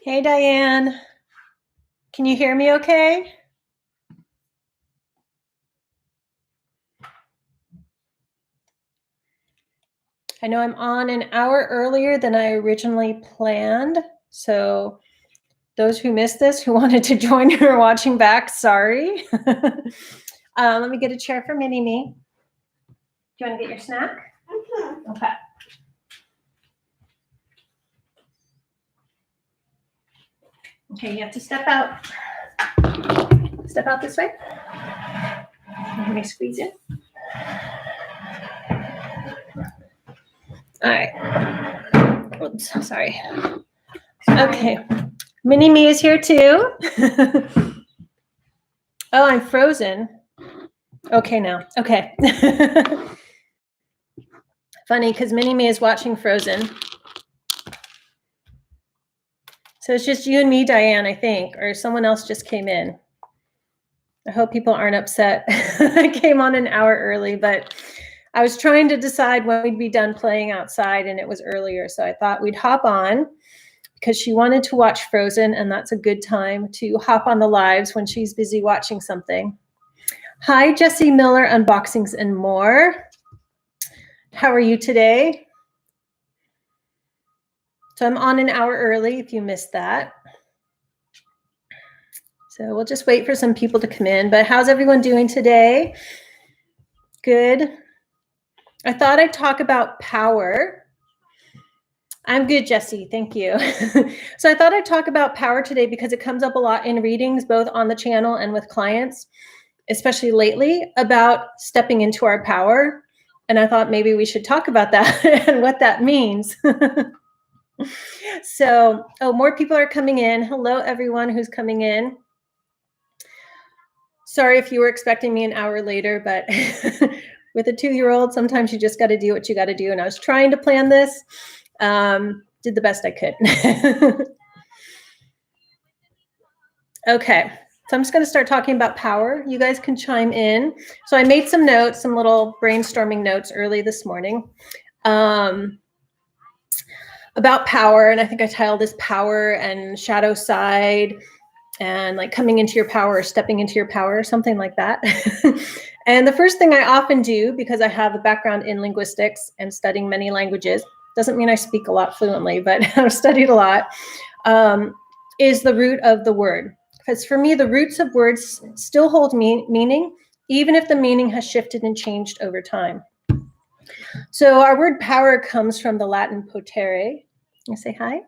Hey, Diane. Can you hear me okay? I know I'm on an hour earlier than I originally planned. So those who missed this, who wanted to join or are watching back, sorry. Let me get a chair for Mini-Me. Do you want to get your snack? Okay. Okay, you have to step out. Step out this way. Let me squeeze in. All right. Oops, sorry. Okay. Mini-Me is here too. Oh, I'm frozen. Okay, now. Okay. Funny, because Mini-Me is watching Frozen. So it's just you and me, Diane, I think, or someone else just came in. I hope people aren't upset. I came on an hour early, but I was trying to decide when we'd be done playing outside, and it was earlier. So I thought we'd hop on because she wanted to watch Frozen, and that's a good time to hop on the lives when she's busy watching something. Hi, Jessie Miller, Unboxings and More. How are you today? So I'm on an hour early if you missed that. So we'll just wait for some people to come in. But how's everyone doing today? Good. I thought I'd talk about power. I'm good, Jessie. Thank you. So I thought I'd talk about power today because it comes up a lot in readings, both on the channel and with clients, especially lately, about stepping into our power. And I thought maybe we should talk about that and what that means. So, more people are coming in. Hello, everyone who's coming in. Sorry if you were expecting me an hour later, but with a 2-year-old, sometimes you just got to do what you got to do. And I was trying to plan this, did the best I could. Okay, so I'm just going to start talking about power. You guys can chime in. So I made some notes, some little brainstorming notes early this morning about power. And I think I titled this Power and Shadow Side, and like coming into your power or stepping into your power, something like that. And the first thing I often do, because I have a background in linguistics and studying many languages, doesn't mean I speak a lot fluently, but I've studied a lot, is the root of the word. Because for me, the roots of words still hold meaning, even if the meaning has shifted and changed over time. So our word power comes from the Latin potere. I say hi?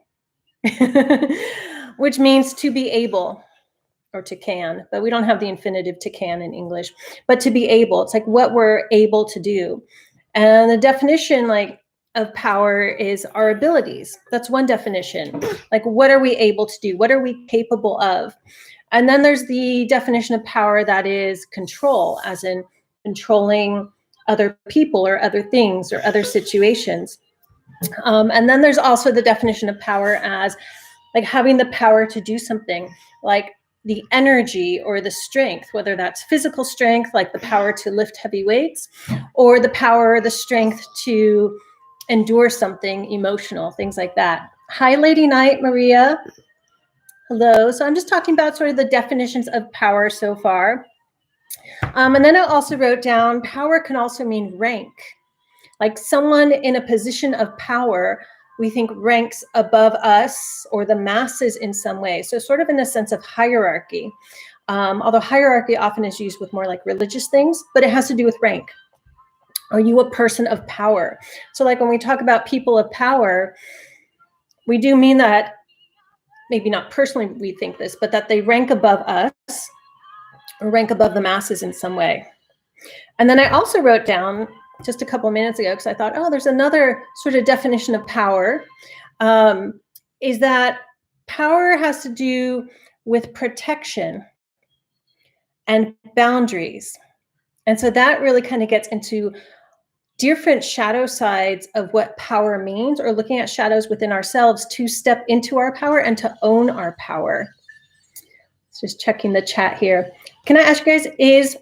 Which means to be able, or to can, but we don't have the infinitive to can in English, but to be able. It's like what we're able to do. And the definition of power is our abilities. That's one definition. Like, what are we able to do? What are we capable of? And then there's the definition of power that is control, as in controlling other people or other things or other situations. And then there's also the definition of power as like having the power to do something, like the energy or the strength, whether that's physical strength, like the power to lift heavy weights, or the power or the strength to endure something emotional, things like that. Hi, Lady Night, Maria. Hello. So I'm just talking about sort of the definitions of power so far. And then I also wrote down power can also mean rank. Like someone in a position of power, we think ranks above us or the masses in some way. So sort of in a sense of hierarchy, although hierarchy often is used with more like religious things, but it has to do with rank. Are you a person of power? So like when we talk about people of power, we do mean that, maybe not personally we think this, but that they rank above us or rank above the masses in some way. And then I also wrote down just a couple of minutes ago, because I thought, there's another sort of definition of power, is that power has to do with protection and boundaries. And so that really kind of gets into different shadow sides of what power means, or looking at shadows within ourselves to step into our power and to own our power. Just checking the chat here. Can I ask you guys,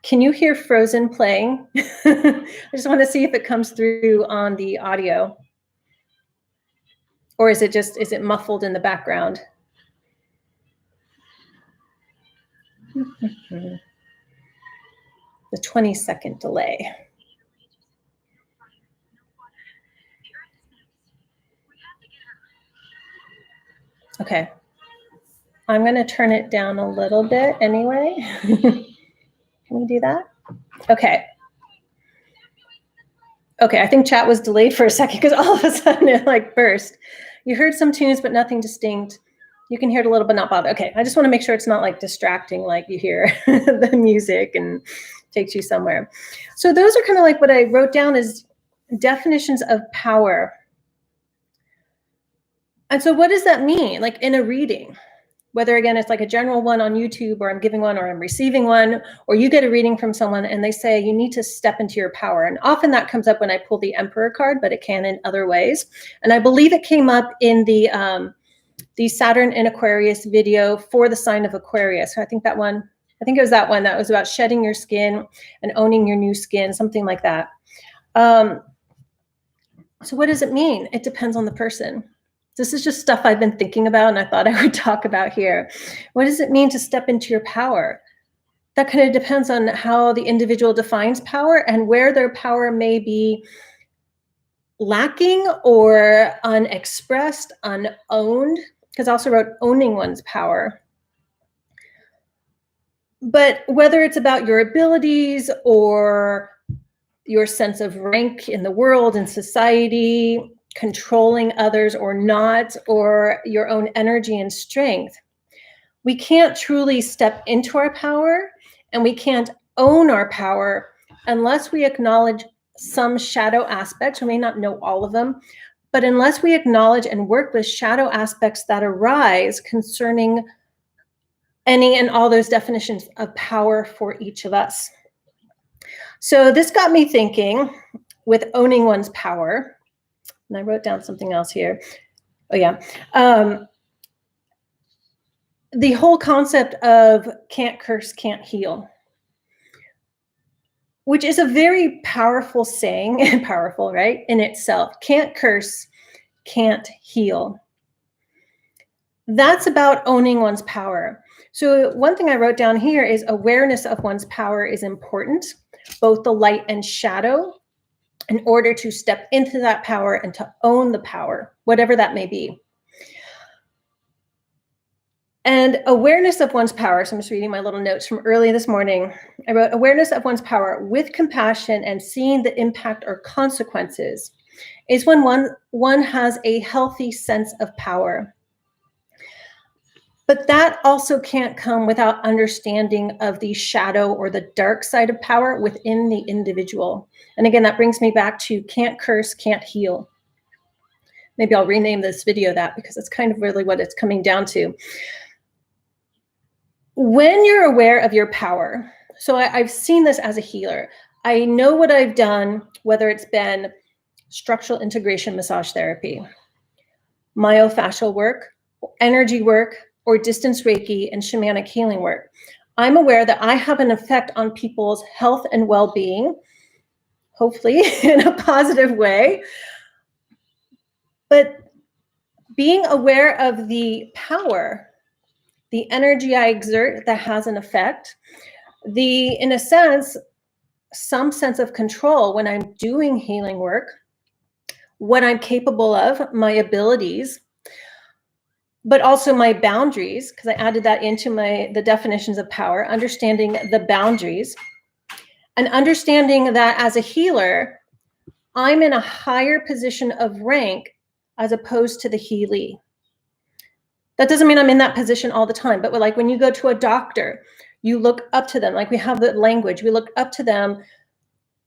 can you hear Frozen playing? I just want to see if it comes through on the audio. Or is it muffled in the background? The 20-second delay. Okay. I'm going to turn it down a little bit anyway. Can we do that? Okay. Okay, I think chat was delayed for a second because all of a sudden it like burst. You heard some tunes, but nothing distinct. You can hear it a little, but not bother. Okay, I just want to make sure it's not like distracting, like you hear the music and takes you somewhere. So those are kind of like what I wrote down as definitions of power. And so what does that mean? Like in a reading, whether again, it's like a general one on YouTube or I'm giving one or I'm receiving one, or you get a reading from someone and they say, you need to step into your power. And often that comes up when I pull the Emperor card, but it can in other ways. And I believe it came up in the Saturn in Aquarius video for the sign of Aquarius. So I think that one, I think it was that one that was about shedding your skin and owning your new skin, something like that. So what does it mean? It depends on the person. This is just stuff I've been thinking about and I thought I would talk about here. What does it mean to step into your power? That kind of depends on how the individual defines power and where their power may be lacking or unexpressed, unowned, because I also wrote owning one's power. But whether it's about your abilities or your sense of rank in the world and society, controlling others or not, or your own energy and strength, we can't truly step into our power and we can't own our power unless we acknowledge some shadow aspects. We may not know all of them, but unless we acknowledge and work with shadow aspects that arise concerning any and all those definitions of power for each of us. So this got me thinking with owning one's power. And I wrote down something else here. Oh, yeah. The whole concept of can't curse, can't heal, which is a very powerful saying, powerful, right, in itself. Can't curse, can't heal. That's about owning one's power. So one thing I wrote down here is awareness of one's power is important, both the light and shadow, in order to step into that power and to own the power, whatever that may be. And awareness of one's power, so I'm just reading my little notes from early this morning. I wrote awareness of one's power with compassion and seeing the impact or consequences is when one has a healthy sense of power. But that also can't come without understanding of the shadow or the dark side of power within the individual. And again, that brings me back to can't curse, can't heal. Maybe I'll rename this video that because it's kind of really what it's coming down to. When you're aware of your power, so I've seen this as a healer. I know what I've done, whether it's been structural integration massage therapy, myofascial work, energy work, or distance Reiki and shamanic healing work. I'm aware that I have an effect on people's health and well-being, hopefully in a positive way. But being aware of the power, the energy I exert that has an effect, in a sense, some sense of control when I'm doing healing work, what I'm capable of, my abilities, but also my boundaries, because I added that into the definitions of power, understanding the boundaries, and understanding that as a healer, I'm in a higher position of rank as opposed to the healee. That doesn't mean I'm in that position all the time, but like when you go to a doctor, you look up to them, like we have the language, we look up to them,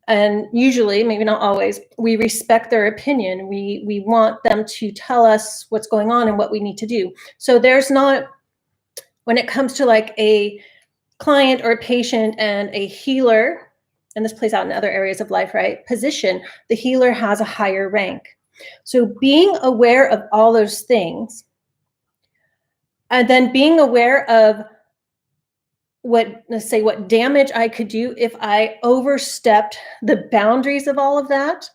and usually, maybe not always, we respect their opinion. We want them to tell us what's going on and what we need to do. So there's not, when it comes to like a client or a patient and a healer, and this plays out in other areas of life, right? Position, the healer has a higher rank. So being aware of all those things, and then being aware of let's say what damage I could do if I overstepped the boundaries of all of that.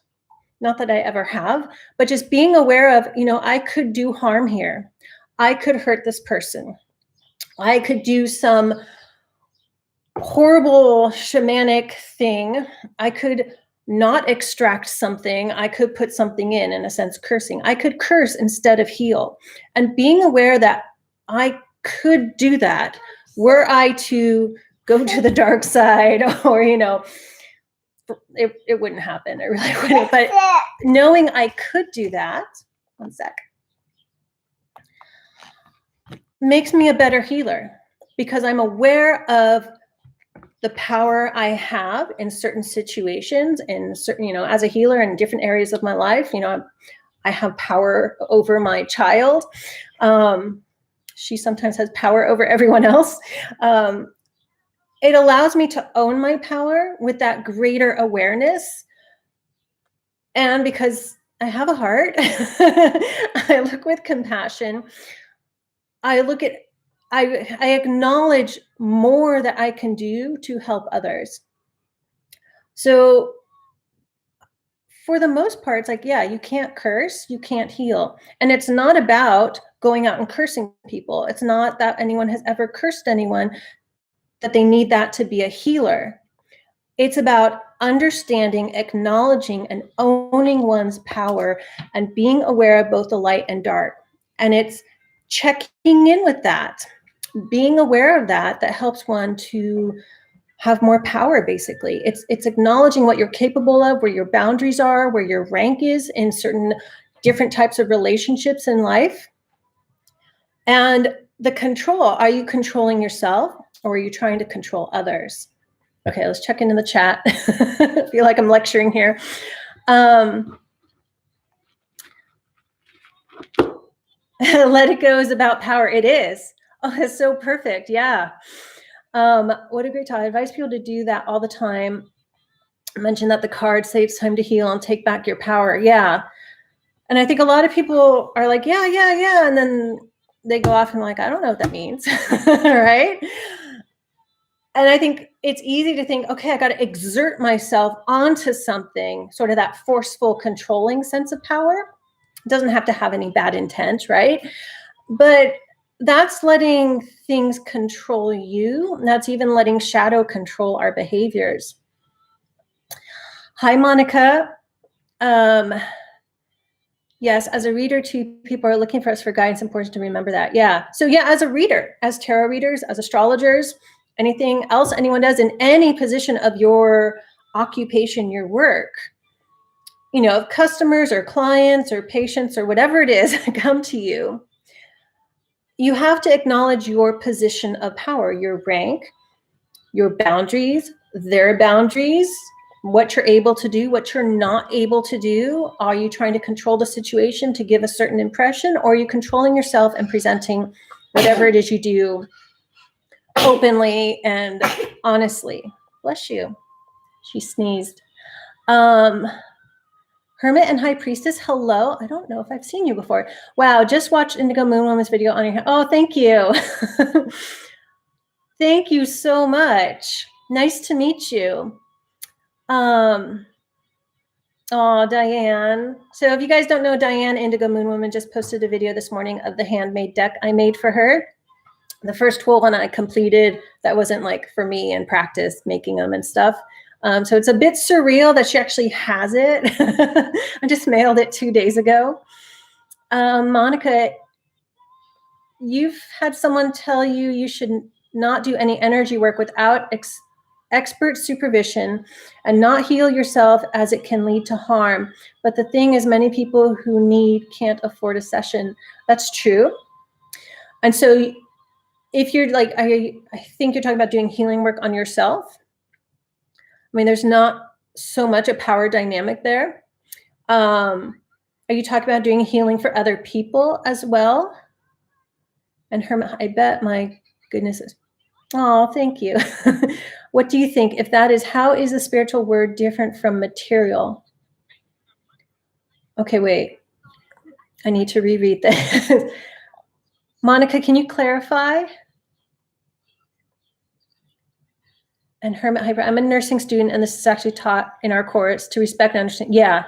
Not that I ever have, but just being aware of, I could do harm here. I could hurt this person. I could do some horrible shamanic thing. I could not extract something. I could put something in a sense, cursing. I could curse instead of heal. And being aware that I could do that, were I to go to the dark side, or, it wouldn't happen. It really wouldn't. But knowing I could do that, one sec, makes me a better healer, because I'm aware of the power I have in certain situations, in certain, as a healer in different areas of my life. I have power over my child. She sometimes has power over everyone else. It allows me to own my power with that greater awareness. And because I have a heart, I look with compassion. I acknowledge more that I can do to help others. So for the most part, it's like, yeah, you can't curse, you can't heal. And it's not about going out and cursing people. It's not that anyone has ever cursed anyone, that they need that to be a healer. It's about understanding, acknowledging, and owning one's power, and being aware of both the light and dark. And it's checking in with that, being aware of that helps one to have more power. Basically, it's acknowledging what you're capable of, where your boundaries are, where your rank is in certain different types of relationships in life. And the control, are you controlling yourself, or are you trying to control others? Okay, let's check into the chat. I feel like I'm lecturing here. Let it go is about power. It is. Oh, that's so perfect. Yeah. What a great talk. I advise people to do that all the time. I mentioned that the card saves time to heal and take back your power. Yeah. And I think a lot of people are like, yeah. And then they go off and like, I don't know what that means. Right. And I think it's easy to think, okay, I got to exert myself onto something, sort of that forceful, controlling sense of power. It doesn't have to have any bad intent, right? But that's letting things control you. That's even letting shadow control our behaviors. Hi, Monica. Yes, as a reader too, people are looking for us for guidance. Important to remember that. Yeah. So yeah, as a reader, as tarot readers, as astrologers, anything else anyone does in any position of your occupation, your work, customers or clients or patients or whatever it is come to you, you have to acknowledge your position of power, your rank, your boundaries, their boundaries, what you're able to do, what you're not able to do. Are you trying to control the situation to give a certain impression, or are you controlling yourself and presenting whatever it is you do openly and honestly? Bless you. She sneezed. Hermit and High Priestess, hello. I don't know if I've seen you before. Wow, just watched Indigo Moon Woman's video on your... Oh, thank you. Thank you so much. Nice to meet you. Oh, Diane. So if you guys don't know, Diane, Indigo Moon Woman, just posted a video this morning of the handmade deck I made for her. The first 12 one I completed, that wasn't like for me in practice making them and stuff. So it's a bit surreal that she actually has it. I just mailed it 2 days ago. Monica, you've had someone tell you should not do any energy work without expert supervision and not heal yourself, as it can lead to harm. But the thing is, many people who need can't afford a session. That's true. And so if you're like, I think you're talking about doing healing work on yourself. I mean, there's not so much a power dynamic there. Are you talking about doing healing for other people as well? And Hermit, I bet, my goodness. Oh, thank you. What do you think? If that is, how is the spiritual word different from material? Okay, wait. I need to reread this. Monica, can you clarify? And Hermit Hyper, I'm a nursing student, and this is actually taught in our course, to respect and understand. Yeah,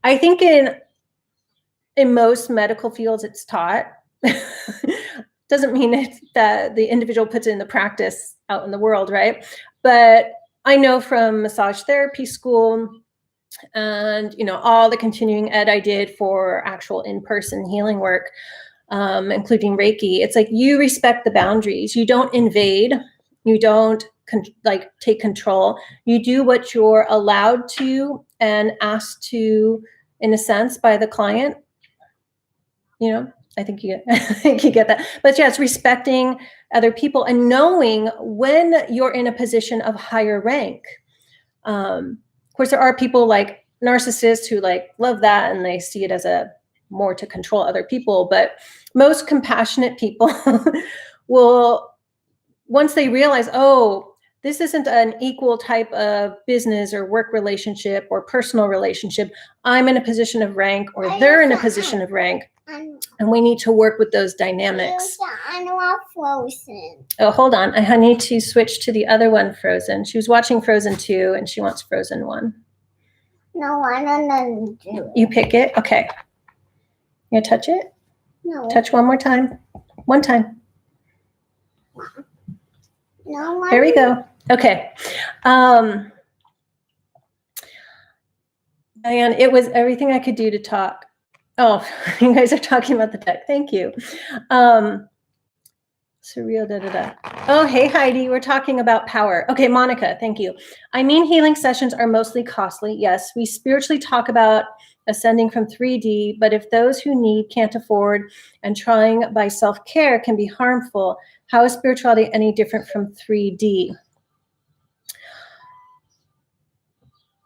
I think in most medical fields it's taught. Doesn't mean that the individual puts it in the practice out in the world, right? But I know from massage therapy school and, all the continuing ed I did for actual in-person healing work, including Reiki, it's like you respect the boundaries. You don't invade. You don't take control. You do what you're allowed to and asked to, in a sense, by the client. I think I think you get that. But yeah, it's respecting other people and knowing when you're in a position of higher rank. Of course, there are people like narcissists who love that and they see it as a more to control other people. But most compassionate people will, once they realize, oh, this isn't an equal type of business or work relationship or personal relationship. I'm in a position of rank or they're in a position of rank. And we need to work with those dynamics. I want Frozen. Oh, hold on. I need to switch to the other one, Frozen. She was watching Frozen 2 and she wants Frozen 1. No, I don't do it. You pick it? Okay. You touch it? No. Touch one more time. One time. No. There we go. Okay. Diane, it was everything I could do to talk. Oh, you guys are talking about the deck. Thank you. Surreal, da-da-da. Oh, hey, Heidi, we're talking about power. Okay, Monica, thank you. I mean, healing sessions are mostly costly. Yes, we spiritually talk about ascending from 3D, but if those who need can't afford and trying by self-care can be harmful, how is spirituality any different from 3D?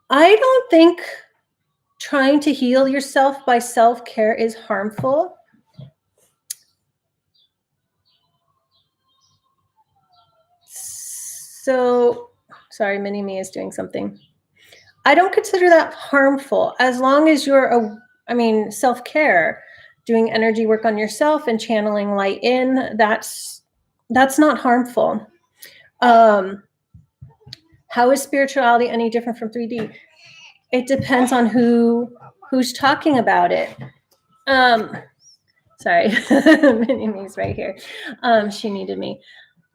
I don't think trying to heal yourself by self-care is harmful. So, sorry, Mini-Me is doing something. I don't consider that harmful as long as you're, self-care, doing energy work on yourself and channeling light in, that's not harmful. How is spirituality any different from 3D? It depends on who's talking about it. Sorry, Mini-Me's right here. She needed me.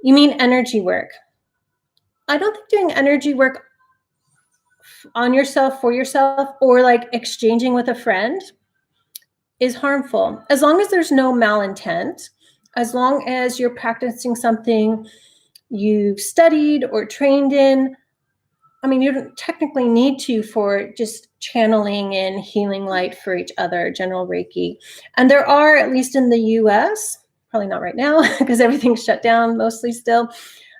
You mean energy work? I don't think doing energy work on yourself, for yourself, or exchanging with a friend is harmful. As long as there's no malintent, as long as you're practicing something you've studied or trained in. You don't technically need to for just channeling and healing light for each other, general Reiki. And there are, at least in the US, probably not right now because everything's shut down mostly still,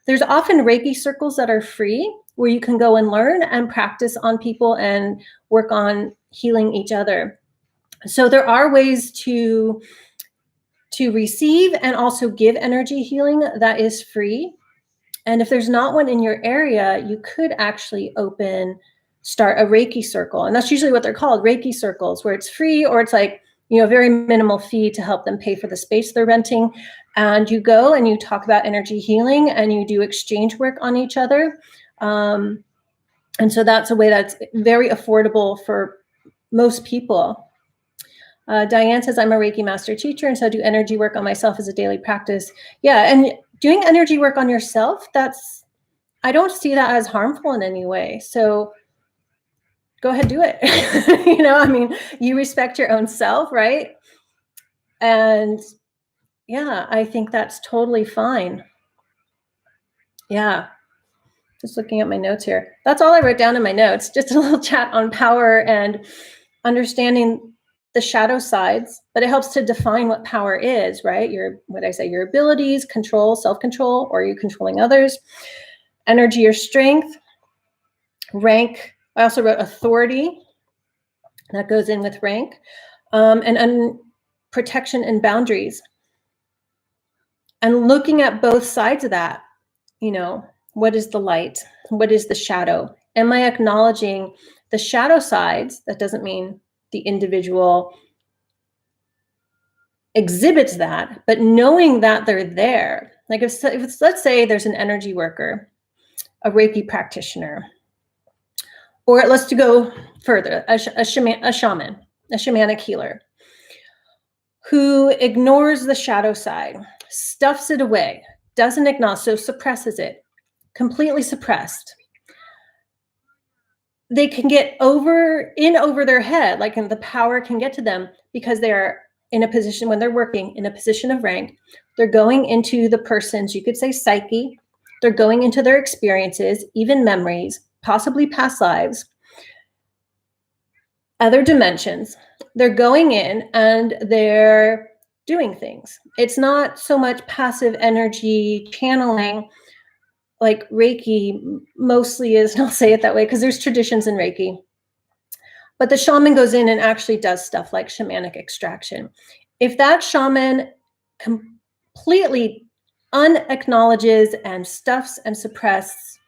there's often Reiki circles that are free where you can go and learn and practice on people and work on healing each other. So there are ways to receive and also give energy healing that is free. And if there's not one in your area, you could actually start a Reiki circle. And that's usually what they're called, Reiki circles, where it's free or it's very minimal fee to help them pay for the space they're renting. And you go and you talk about energy healing and you do exchange work on each other. And so that's a way that's very affordable for most people. Diane says, I'm a Reiki master teacher, and so I do energy work on myself as a daily practice. Yeah, and doing energy work on yourself, I don't see that as harmful in any way. So go ahead, do it. You respect your own self, right? And yeah, I think that's totally fine. Yeah. Just looking at my notes here. That's all I wrote down in my notes. Just a little chat on power and understanding the shadow sides, but it helps to define what power is, right? Your abilities, control, self-control, or are you controlling others? Energy or strength, rank. I also wrote authority. That goes in with rank, and protection and boundaries. And looking at both sides of that, what is the light? What is the shadow? Am I acknowledging the shadow sides? That doesn't mean the individual exhibits that, but knowing that they're there. Like if it's, let's say there's an energy worker, a Reiki practitioner, or let's go further, a shaman, a shamanic healer who ignores the shadow side, stuffs it away, doesn't acknowledge, so suppresses it. completely suppressed, they can get over their head, like, and the power can get to them because they're in a position, when they're working in a position of rank, they're going into the person's, you could say, psyche. They're going into their experiences, even memories, possibly past lives, other dimensions. They're going in and they're doing things. It's not so much passive energy channeling like Reiki mostly is, and I'll say it that way because there's traditions in Reiki. But the shaman goes in and actually does stuff like shamanic extraction. If that shaman completely unacknowledges and stuffs and suppresses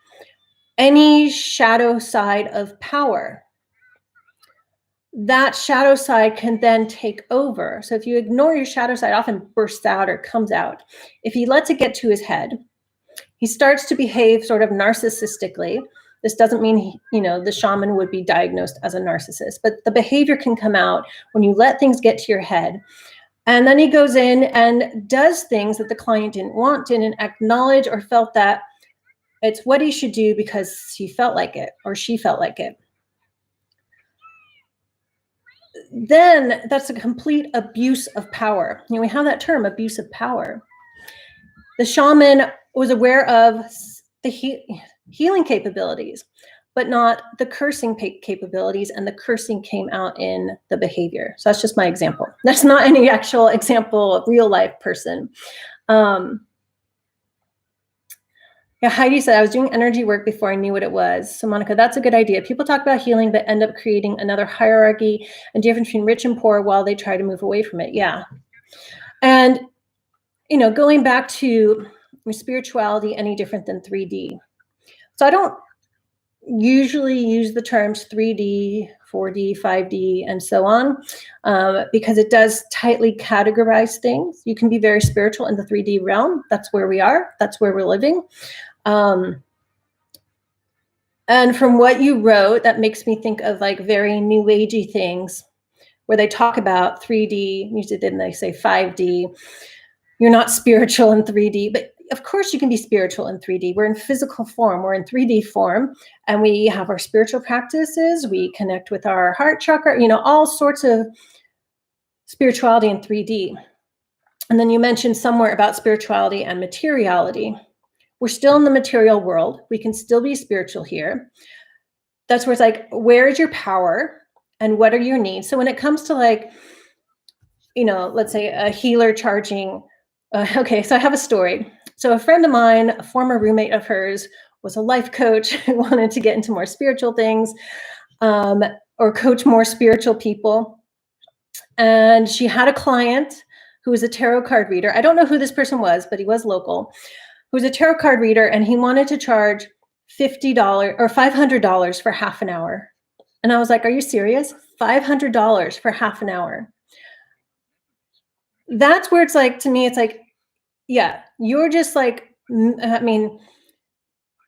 any shadow side of power, that shadow side can then take over. So if you ignore your shadow side, often bursts out or comes out. If he lets it get to his head, he starts to behave sort of narcissistically. This doesn't mean, the shaman would be diagnosed as a narcissist, but the behavior can come out when you let things get to your head. And then he goes in and does things that the client didn't want, didn't acknowledge, or felt that it's what he should do because he felt like it or she felt like it. Then that's a complete abuse of power. We have that term, abuse of power. The shaman was aware of the healing capabilities, but not the cursing capabilities, and the cursing came out in the behavior. So that's just my example. That's not any actual example of real life person. Yeah, Heidi said, I was doing energy work before I knew what it was. So Monica, that's a good idea. People talk about healing, but end up creating another hierarchy and difference between rich and poor while they try to move away from it. Yeah. And, going back to spirituality, any different than 3D. So I don't usually use the terms 3D, 4D, 5D, and so on, because it does tightly categorize things. You can be very spiritual in the 3D realm. That's where we are. That's where we're living. And from what you wrote, that makes me think of like very new agey things where they talk about 3D, usually then they say 5D. You're not spiritual in 3D, but of course you can be spiritual in 3D. We're in physical form, we're in 3D form, and we have our spiritual practices. We connect with our heart chakra, all sorts of spirituality in 3D. And then you mentioned somewhere about spirituality and materiality. We're still in the material world. We can still be spiritual here. That's where it's like, where is your power and what are your needs? So when it comes to like, let's say a healer charging, okay, so I have a story. So a friend of mine, a former roommate of hers, was a life coach who wanted to get into more spiritual things, or coach more spiritual people. And she had a client who was a tarot card reader. I don't know who this person was, but he was local, who was a tarot card reader, and he wanted to charge $50 or $500 for half an hour. And I was like, are you serious? $500 for half an hour. That's where it's like, to me, it's like, yeah, you're just like, I mean,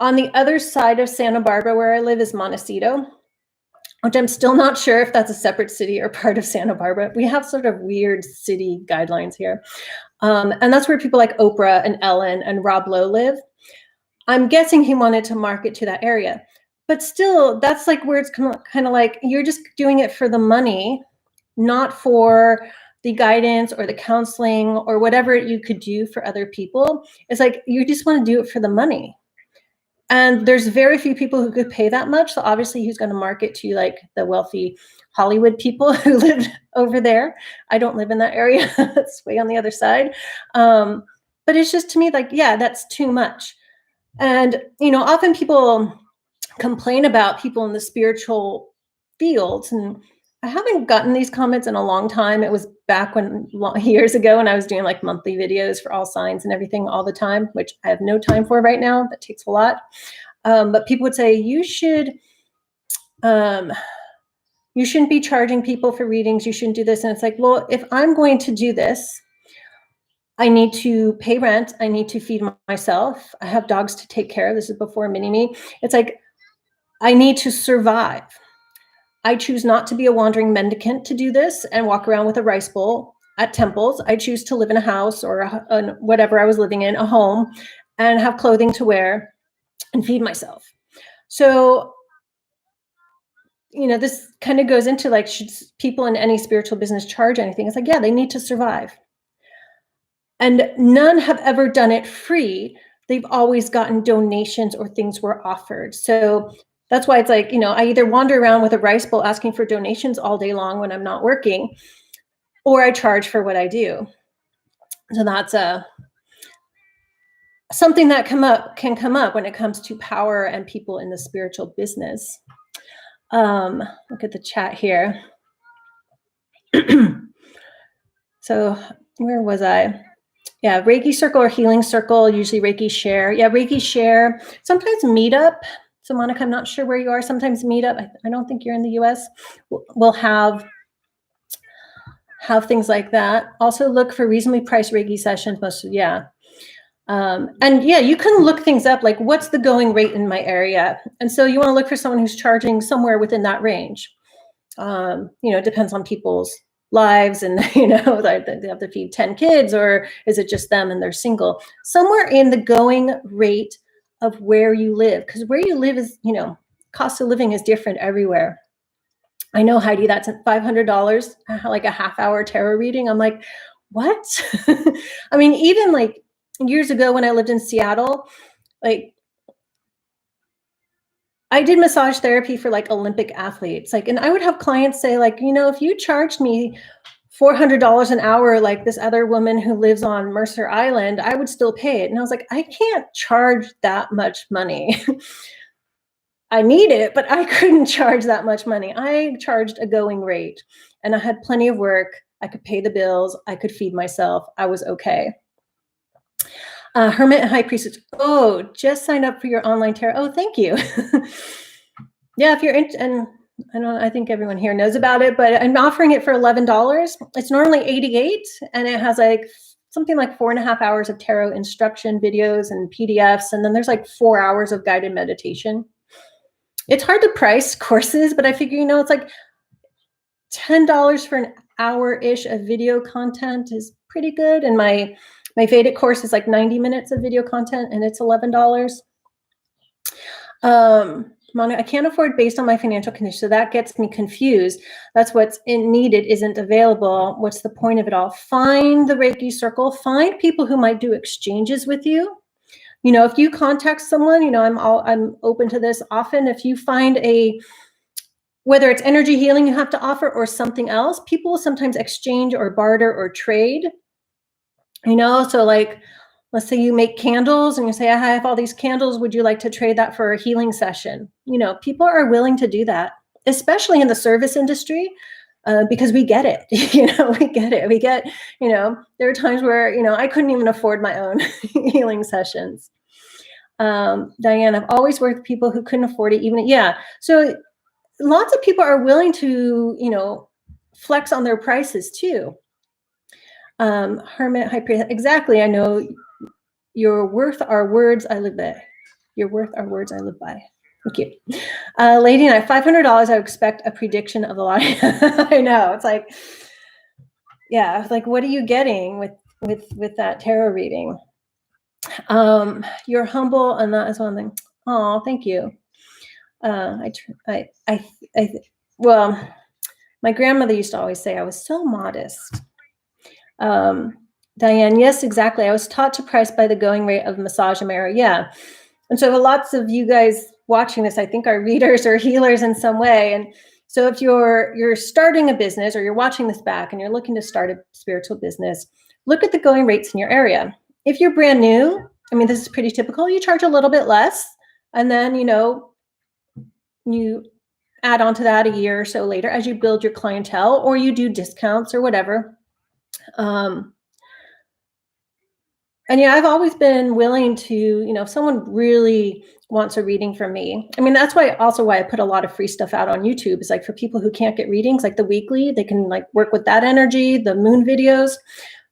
on the other side of Santa Barbara where I live is Montecito, which I'm still not sure if that's a separate city or part of Santa Barbara. We have sort of weird city guidelines here. And that's where people like Oprah and Ellen and Rob Lowe live. I'm guessing he wanted to market to that area. But still, that's like where it's kind of like, you're just doing it for the money, not for the guidance or the counseling or whatever you could do for other people. It's like, you just want to do it for the money. And there's very few people who could pay that much. So obviously he's going to market to like the wealthy Hollywood people who live over there. I don't live in that area. It's way on the other side. But it's just, to me, like, yeah, that's too much. And, often people complain about people in the spiritual fields, and I haven't gotten these comments in a long time. It was back years ago when I was doing like monthly videos for all signs and everything all the time, which I have no time for right now. That takes a lot. But people would say, you shouldn't be charging people for readings. You shouldn't do this. And it's like, well, if I'm going to do this, I need to pay rent. I need to feed myself. I have dogs to take care of. This is before mini-me. It's like, I need to survive. I choose not to be a wandering mendicant to do this and walk around with a rice bowl at temples. I choose to live in a house or whatever I was living in, a home, and have clothing to wear and feed myself. So, this kind of goes into like, should people in any spiritual business charge anything? It's like, yeah, they need to survive. And none have ever done it free. They've always gotten donations or things were offered. So that's why it's like, I either wander around with a rice bowl asking for donations all day long when I'm not working, or I charge for what I do. So that's something that can come up when it comes to power and people in the spiritual business. Look at the chat here. So where was I? Yeah, Reiki Circle or Healing Circle, usually Reiki Share. Yeah, Reiki Share, sometimes Meetup. So Monica, I'm not sure where you are. Sometimes Meetup, I don't think you're in the US, will have things like that. Also look for reasonably priced Reiki sessions. And yeah, you can look things up, like what's the going rate in my area? And so you want to look for someone who's charging somewhere within that range. It depends on people's lives and, they have to feed 10 kids, or is it just them and they're single? Somewhere in the going rate of where you live, because where you live is, cost of living is different everywhere. I know, Heidi, that's $500, like a half-hour tarot reading. I'm like, what? I mean, even like years ago when I lived in Seattle, like I did massage therapy for like Olympic athletes. Like, and I would have clients say like, if you charged me $400 an hour, like this other woman who lives on Mercer Island, I would still pay it. And I was like, I can't charge that much money. I need it, but I couldn't charge that much money. I charged a going rate and I had plenty of work. I could pay the bills. I could feed myself. I was okay. Hermit and High Priestess. Oh, just signed up for your online tarot. Oh, thank you. Yeah, if you're and I think everyone here knows about it, but I'm offering it for $11. It's normally $88, and it has like something like 4.5 hours of tarot instruction videos and PDFs, and then there's like 4 hours of guided meditation. It's hard to price courses, but I figure, it's like $10 for an hour-ish of video content is pretty good. And my Vedic course is like 90 minutes of video content, and it's $11. Monica, I can't afford based on my financial condition, so that gets me confused. That's what's needed isn't available. What's the point of it all? Find the Reiki Circle. Find people who might do exchanges with you. If you contact someone, I'm open to this. Often, if you find whether it's energy healing you have to offer or something else, people will sometimes exchange or barter or trade. So like, let's say you make candles and you say, I have all these candles. Would you like to trade that for a healing session? People are willing to do that, especially in the service industry, because we get it. We get it. We get, there are times where, I couldn't even afford my own healing sessions. Diane, I've always worked with people who couldn't afford it even. Yeah. So lots of people are willing to, flex on their prices too. Hermit, High Priest, exactly. I know your worth are words I live by. Your worth are words I live by. Thank you. Lady and I, $500, I would expect a prediction of the lot. I know. It's like, yeah, it's like, what are you getting with that tarot reading? You're humble, and that is one thing. Oh, thank you. Well, my grandmother used to always say I was so modest. Diane, yes, exactly. I was taught to price by the going rate of massage Amera. Yeah. And so lots of you guys watching this, I think, are readers or healers in some way. And so if you're starting a business, or you're watching this back and you're looking to start a spiritual business, look at the going rates in your area. If you're brand new, I mean, this is pretty typical. You charge a little bit less, and then, you add on to that a year or so later as you build your clientele, or you do discounts or whatever. And yeah, I've always been willing to, if someone really wants a reading from me, I mean, that's why I put a lot of free stuff out on YouTube, is like for people who can't get readings, like the weekly, they can like work with that energy, the moon videos.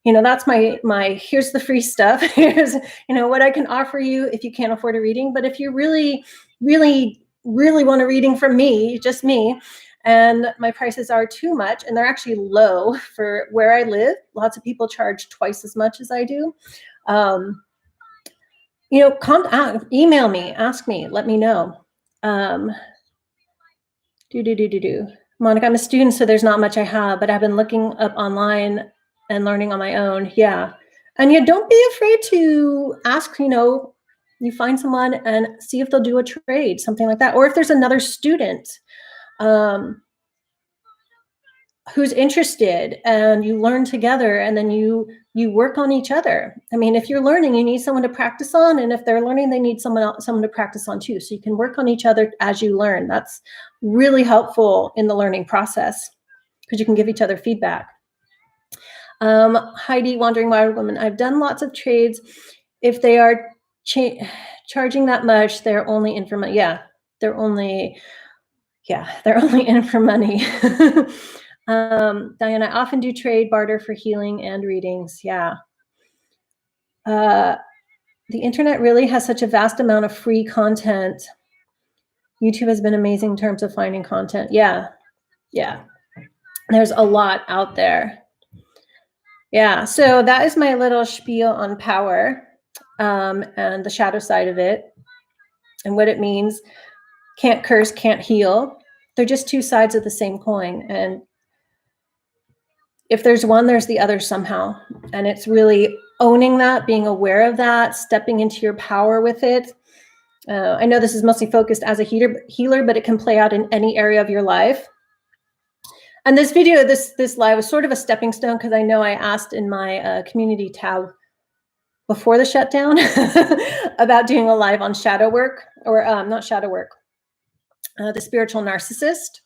That's my here's the free stuff. Here's, what I can offer you if you can't afford a reading. But if you really, really, really want a reading from me, just me, and my prices are too much, and they're actually low for where I live. Lots of people charge twice as much as I do. email me, ask me, let me know. Monica, I'm a student, so there's not much I have, but I've been looking up online and learning on my own. Yeah. And don't be afraid to ask, you find someone and see if they'll do a trade, something like that. Or if there's another student who's interested, and you learn together, and then you work on each other. I mean, if you're learning, you need someone to practice on, and if they're learning, they need someone to practice on too. So you can work on each other as you learn. That's really helpful in the learning process because you can give each other feedback. Heidi, Wandering Wild Woman, I've done lots of trades. If they are charging that much, they're only in for money. Yeah, they're only in for money. Diana, I often do trade barter for healing and readings. Yeah. The internet really has such a vast amount of free content. YouTube has been amazing in terms of finding content. Yeah. Yeah. There's a lot out there. Yeah. So that is my little spiel on power, and the shadow side of it and what it means. Can't curse, can't heal. They're just two sides of the same coin. And if there's one, there's the other somehow. And it's really owning that, being aware of that, stepping into your power with it. I know this is mostly focused as a healer, but it can play out in any area of your life. And this video, this live was sort of a stepping stone, because I know I asked in my community tab before the shutdown about doing a live on shadow work, or not shadow work, the spiritual narcissist.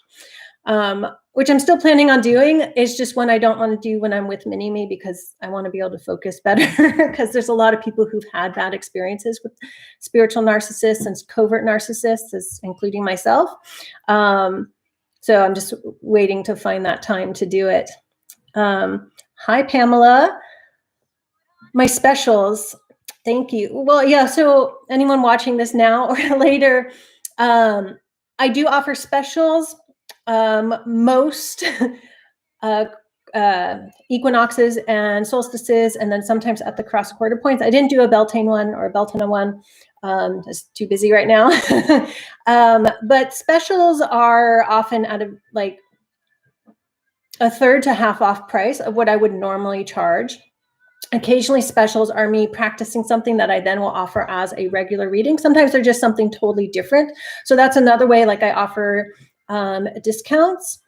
Which I'm still planning on doing. It's just one I don't want to do when I'm with Mini-Me, because I want to be able to focus better, because there's a lot of people who've had bad experiences with spiritual narcissists and covert narcissists, including myself. So I'm just waiting to find that time to do it. Hi, Pamela. My specials. Thank you. Well, yeah, so anyone watching this now or later, I do offer specials. Most equinoxes and solstices, and then sometimes at the cross quarter points. I didn't do a Beltane one or a Beltane one. Just too busy right now. But specials are often at a third to half off price of what I would normally charge. Occasionally specials are me practicing something that I then will offer as a regular reading. Sometimes they're just something totally different. So that's another way, like I offer discounts.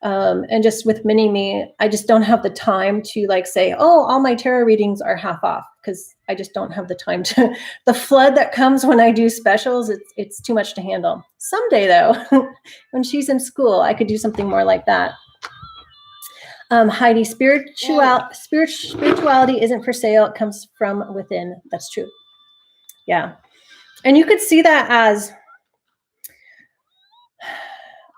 And just with Mini-Me, I just don't have the time to say, oh, all my tarot readings are half off, because I just don't have the time to. The flood that comes when I do specials, it's too much to handle. Someday though, when she's in school, I could do something more like that. Heidi, spirituality isn't for sale. It comes from within. That's true. Yeah. And you could see that as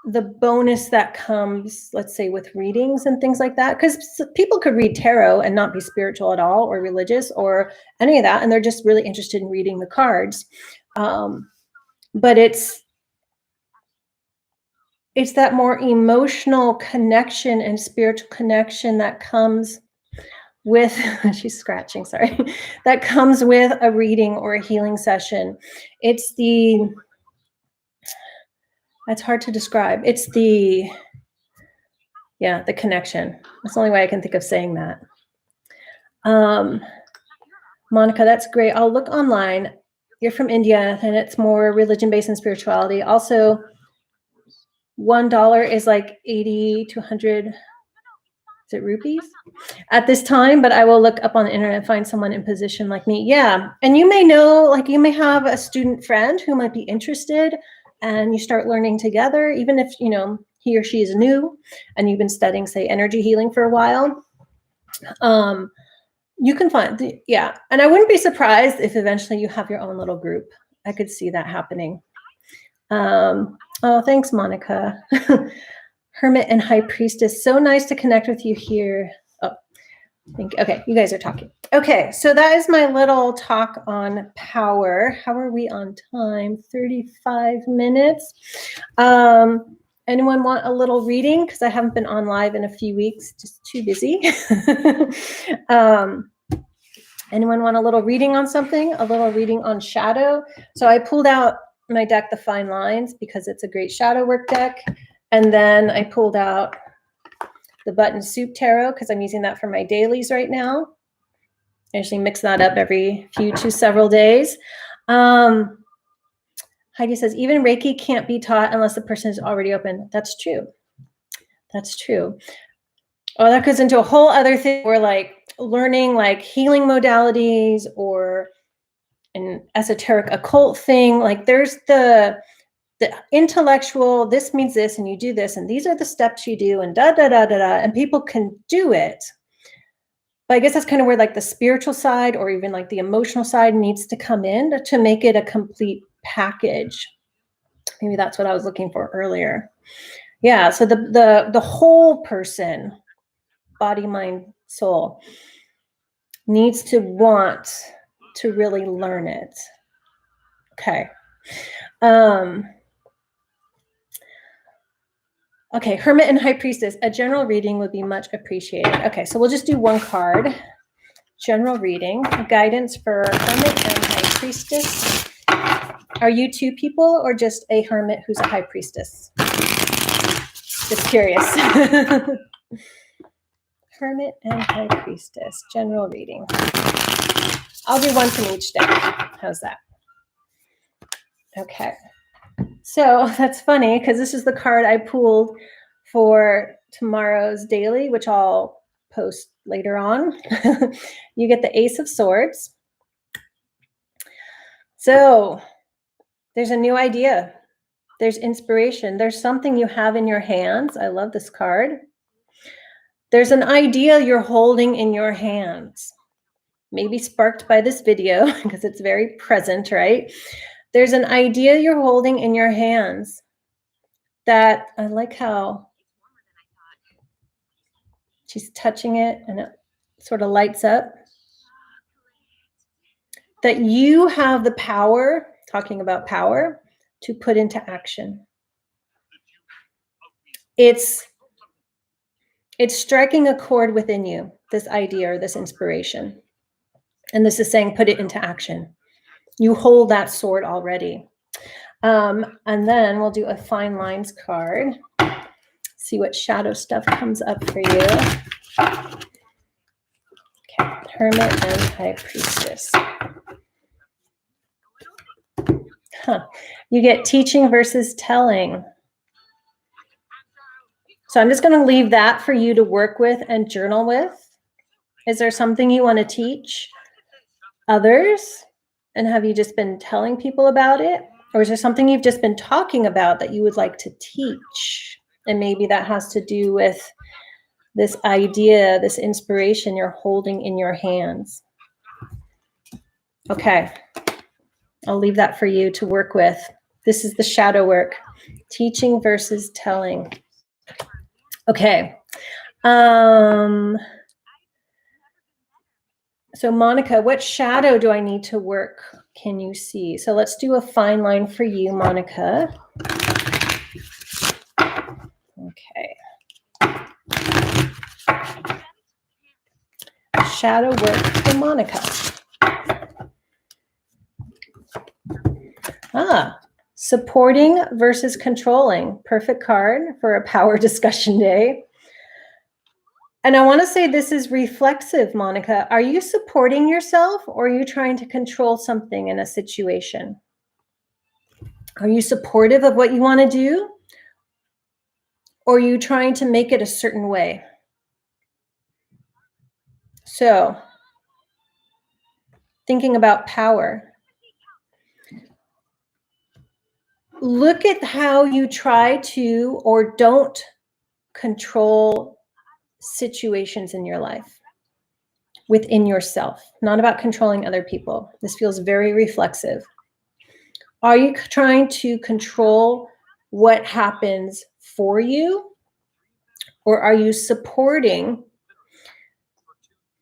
the bonus that comes, let's say, with readings and things like that, because people could read tarot and not be spiritual at all, or religious, or any of that, and they're just really interested in reading the cards. But it's that more emotional connection and spiritual connection that comes with, she's scratching, sorry, that comes with a reading or a healing session. It's that's hard to describe. It's the connection. That's the only way I can think of saying that. Monica, that's great. I'll look online. You're from India, and it's more religion-based and spirituality. Also, $1 is like 80 to 100, is it rupees? At this time, but I will look up on the internet and find someone in position like me. Yeah, and you may know, you may have a student friend who might be interested, and you start learning together, even if, he or she is new and you've been studying, say, energy healing for a while. You can find, and I wouldn't be surprised if eventually you have your own little group. I could see that happening. Oh, thanks, Monica. Hermit and High Priestess. So nice to connect with you here. Oh, thank you. Okay, you guys are talking. Okay, so that is my little talk on power. How are we on time? 35 minutes. Anyone want a little reading? Because I haven't been on live in a few weeks, just too busy. Anyone want a little reading on something? A little reading on shadow? So I pulled out my deck, The Fine Lines, because it's a great shadow work deck. And then I pulled out the Button Soup Tarot because I'm using that for my dailies right now. I usually mix that up every few to several days. Heidi says, even Reiki can't be taught unless the person is already open. That's true. That's true. Oh, that goes into a whole other thing where like learning like healing modalities or an esoteric occult thing. Like there's the intellectual, this means this, and you do this, and these are the steps you do, and da, da, da, da, da, and people can do it. But I guess that's kind of where like the spiritual side or even like the emotional side needs to come in to make it a complete package. Maybe that's what I was looking for earlier. Yeah, so the whole person, body, mind, soul, needs to want to really learn it. Okay. Okay, Hermit and High Priestess. A general reading would be much appreciated. Okay, so we'll just do one card. General reading. Guidance for Hermit and High Priestess. Are you two people or just a Hermit who's a High Priestess? Just curious. Hermit and High Priestess. General reading. I'll do one from each deck. How's that? Okay. So that's funny because this is the card I pulled for tomorrow's daily, which I'll post later on. You get the Ace of Swords. So there's a new idea. There's inspiration. There's something you have in your hands. I love this card. There's an idea you're holding in your hands, maybe sparked by this video because it's very present, right? There's an idea you're holding in your hands that I like how she's touching it and it sort of lights up. That you have the power, talking about power, to put into action. It's striking a chord within you, this idea or this inspiration. And this is saying, put it into action. You hold that sword already. And then we'll do a Fine Lines card. See what shadow stuff comes up for you. Okay, Hermit and High Priestess. You get teaching versus telling. So I'm just going to leave that for you to work with and journal with. Is there something you want to teach others? And have you just been telling people about it? Or is there something you've just been talking about that you would like to teach? And maybe that has to do with this idea, this inspiration you're holding in your hands. Okay. I'll leave that for you to work with. This is the shadow work. Teaching versus telling. Okay. So Monica, what shadow do I need to work? Can you see? So let's do a fine line for you, Monica. Okay. Shadow work for Monica. Supporting versus controlling. Perfect card for a power discussion day. And I want to say this is reflexive, Monica. Are you supporting yourself or are you trying to control something in a situation? Are you supportive of what you want to do? Or are you trying to make it a certain way? So, thinking about power. Look at how you try to or don't control situations in your life within yourself, not about controlling other people. This feels very reflexive. Are you trying to control what happens for you, or are you supporting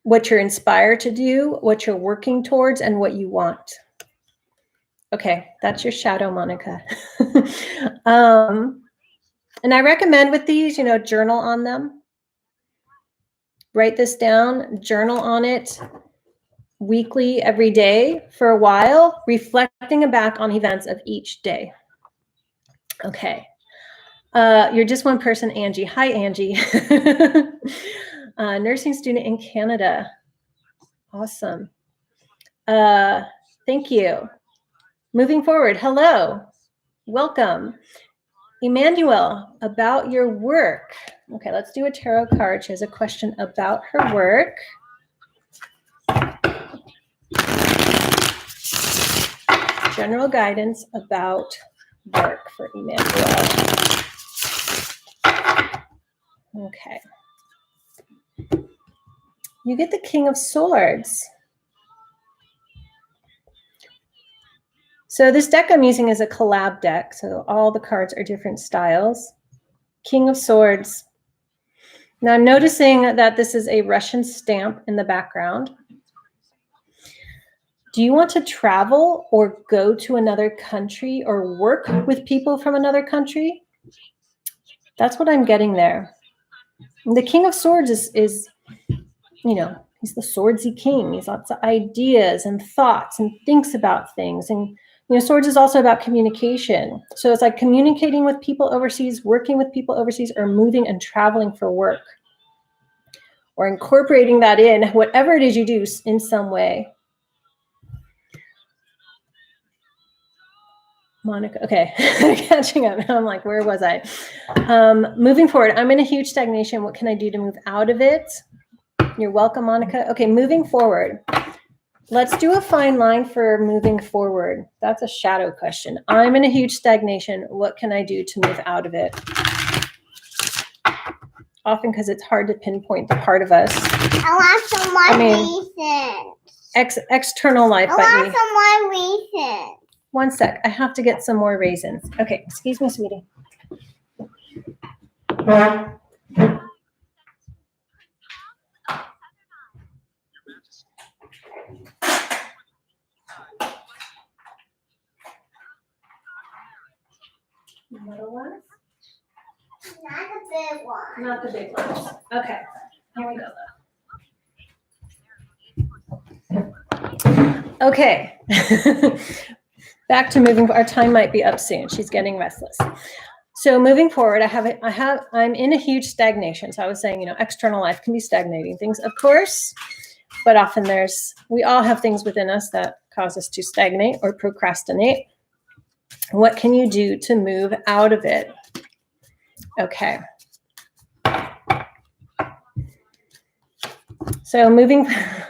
what you're inspired to do, what you're working towards, and what you want? Okay, that's your shadow, Monica. And I recommend with these, journal on them. Write this down, journal on it. weekly, every day for a while, reflecting back on events of each day. Okay. You're just one person, Angie. Hi, Angie. Nursing student in Canada. Awesome. Thank you. Moving forward. Hello. Welcome. Emmanuel, about your work. Okay, let's do a tarot card. She has a question about her work. General guidance about work for Emmanuel. Okay. You get the King of Swords. So this deck I'm using is a collab deck. So all the cards are different styles. King of Swords. Now I'm noticing that this is a Russian stamp in the background. Do you want to travel or go to another country or work with people from another country? That's what I'm getting there. And the King of Swords is, you know, he's the swordsy king. He's lots of ideas and thoughts and thinks about things. And, you know, swords is also about communication. So it's like communicating with people overseas, working with people overseas, or moving and traveling for work. Or incorporating that in, whatever it is you do in some way. Monica, okay, catching up. I'm like, where was I? Moving forward, I'm in a huge stagnation. What can I do to move out of it? You're welcome, Monica. Okay, moving forward. Let's do a fine line for moving forward. That's a shadow question. I'm in a huge stagnation. What can I do to move out of it? Often because it's hard to pinpoint the part of us. I want some more reasons. External life. I want some more reasons. One sec. I have to get some more raisins. Okay, excuse me, sweetie. Little ones? Not the big one. Not the big ones. Okay, here we go. Okay. Back to moving. Our time might be up soon. She's getting restless. So moving forward, I'm in a huge stagnation. So I was saying, you know, external life can be stagnating things, of course, but often we all have things within us that cause us to stagnate or procrastinate. What can you do to move out of it? Okay. So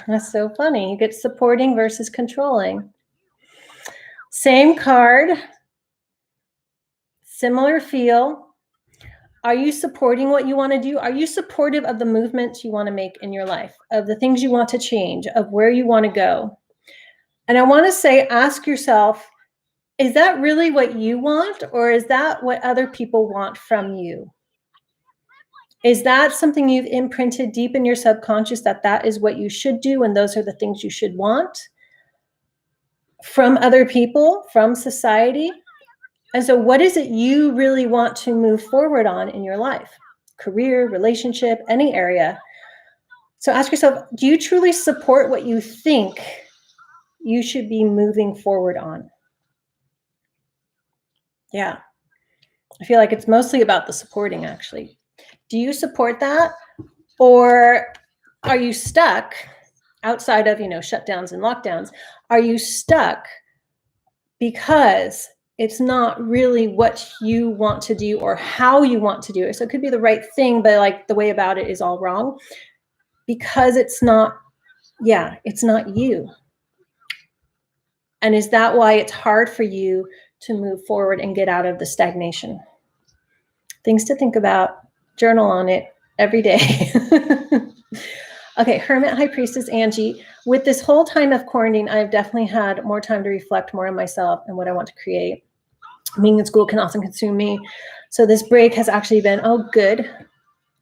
that's so funny. You get supporting versus controlling. Same card, similar feel. Are you supporting what you want to do? Are you supportive of the movements you want to make in your life, of the things you want to change, of where you want to go? And I want to say, ask yourself, is that really what you want, or is that what other people want from you? Is that something you've imprinted deep in your subconscious, that is what you should do and those are the things you should want? From other people, from society. And so what is it you really want to move forward on in your life? Career, relationship, any area. So ask yourself, do you truly support what you think you should be moving forward on? Yeah. I feel like it's mostly about the supporting, actually. Do you support that? Or are you stuck outside of, you know, shutdowns and lockdowns? Are you stuck because it's not really what you want to do or how you want to do it? So it could be the right thing, but like the way about it is all wrong because it's not you. And is that why it's hard for you to move forward and get out of the stagnation? Things to think about. Journal on it every day. Okay, Hermit, High Priestess, Angie. With this whole time of quarantine, I've definitely had more time to reflect more on myself and what I want to create. Being in school can also consume me. So this break has actually been, oh, good.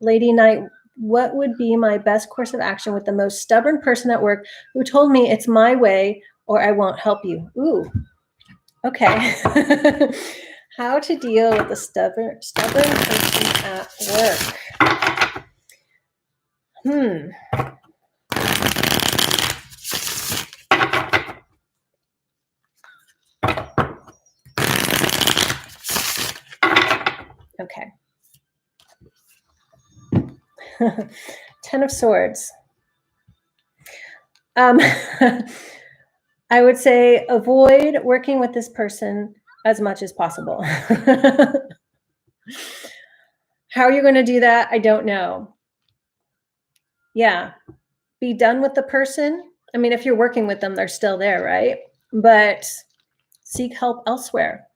Lady Knight, what would be my best course of action with the most stubborn person at work who told me it's my way or I won't help you? Ooh, okay. How to deal with the stubborn person at work. Okay. 10 of Swords. I would say avoid working with this person as much as possible. How are you going to do that? I don't know. Yeah. Be done with the person. I mean, if you're working with them, they're still there, right? But seek help elsewhere.